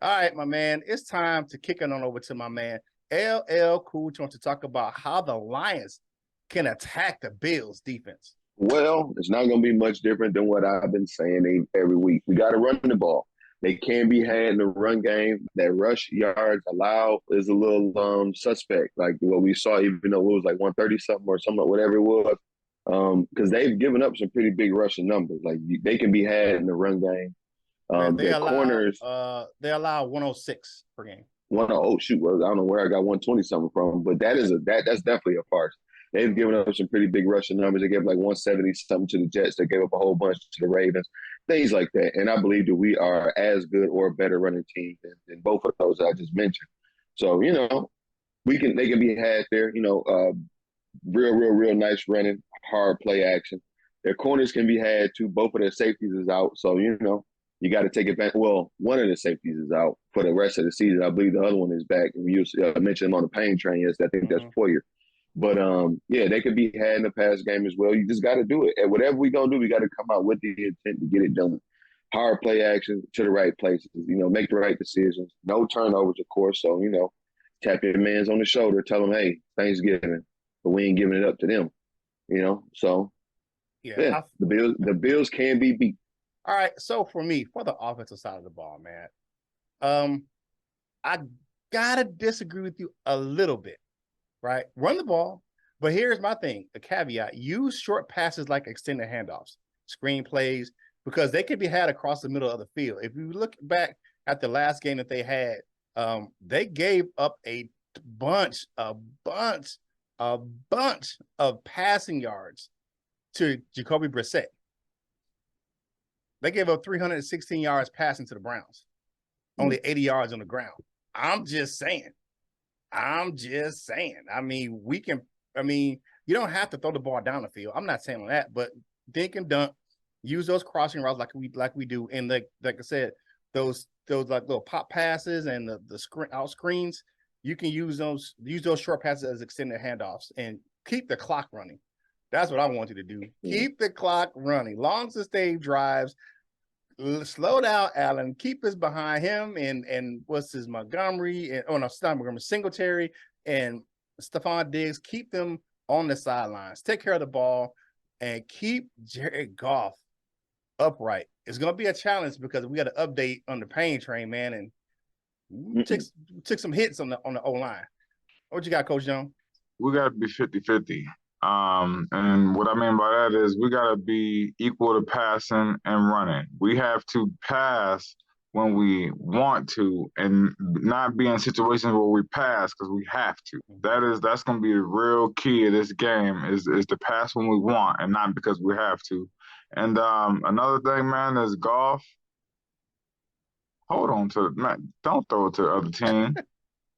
All right, my man. It's time to kick it on over to my man LL Cool Jones to talk about how the Lions can attack the Bills defense. Well, it's not going to be much different than what I've been saying every week. We got to run the ball. They can be had in the run game. That rush yards allowed is a little suspect, like what we saw, even though it was like 130 something or something, whatever it was. Because they've given up some pretty big rushing numbers. Like they can be had in the run game. They Their allow corners, 106 per game. oh shoot, well, I don't know where I got 120 something from, but that's definitely a farce. They've given up some pretty big rushing numbers. They gave like 170 something to the Jets. They gave up a whole bunch to the Ravens, things like that. And I believe that we are as good or a better running team than both of those I just mentioned. So they can be had there. Real nice running, hard play action. Their corners can be had too. Both of their safeties is out, so you got to take advantage. Well, one of the safeties is out for the rest of the season. I believe the other one is back. And you mentioned him on the pain train. Yes, I think that's Poyer. But yeah, they could be had in the pass game as well. You just got to do it. And whatever we gonna do, we got to come out with the intent to get it done. Hard play action to the right places. Make the right decisions. No turnovers, of course. So tap your man's on the shoulder, tell him, hey, Thanksgiving, but we ain't giving it up to them. So yeah, the Bills can be beat. All right, so for me, for the offensive side of the ball, man, I gotta disagree with you a little bit. Right? Run the ball. But here's my thing, a caveat. Use short passes like extended handoffs, screen plays, because they can be had across the middle of the field. If you look back at the last game that they had, they gave up a bunch of passing yards to Jacoby Brissett. They gave up 316 yards passing to the Browns, only 80 yards on the ground. I'm just saying. I mean, you don't have to throw the ball down the field. I'm not saying that, but dink and dunk, use those crossing routes like we do. And like I said, those like little pop passes and the out screens, you can use those short passes as extended handoffs and keep the clock running. That's what I want you to do. Keep the clock running. Long sustained drives. Slow down, Allen. Keep us behind him and what's his Montgomery and Montgomery, Singletary and Stephon Diggs. Keep them on the sidelines. Take care of the ball and keep Jared Goff upright. It's gonna be a challenge because we got to update on the pain train, man, and we took some hits on the O line. What you got, Coach Jones? We got to be 50-50. And what I mean by that is we got to be equal to passing and running. We have to pass when we want to and not be in situations where we pass because we have to. That's going to be the real key of this game is to pass when we want and not because we have to. And another thing, man, is golf. Hold on to it, man. Don't throw it to the other team.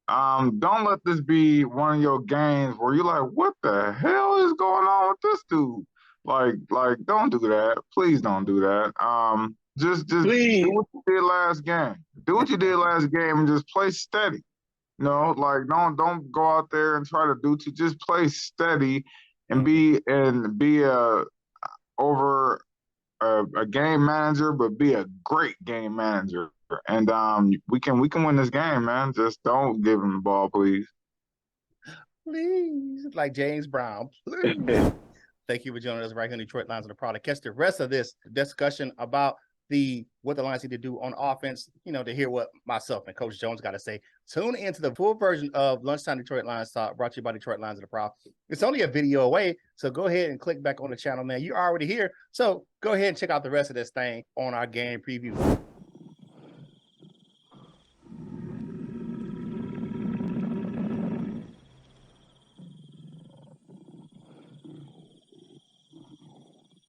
Don't let this be one of your games where you're like, what the hell is going on with this dude? Like, don't do that. Please don't do that. Just Please. Do what you did last game. Do what you did last game and just play steady. Don't go out there and try to just play steady and be a game manager, but be a great game manager. And we can win this game, man. Just don't give him the ball, please. Please, like James Brown. Please. Thank you for joining us right here in Detroit Lions of the Product. Catch the rest of this discussion about what the Lions need to do on offense, to hear what myself and Coach Jones got to say. Tune into the full version of Lunchtime Detroit Lions Talk, brought to you by Detroit Lions of the Prowl. It's only a video away, so go ahead and click back on the channel, man. You're already here, so go ahead and check out the rest of this thing on our game preview.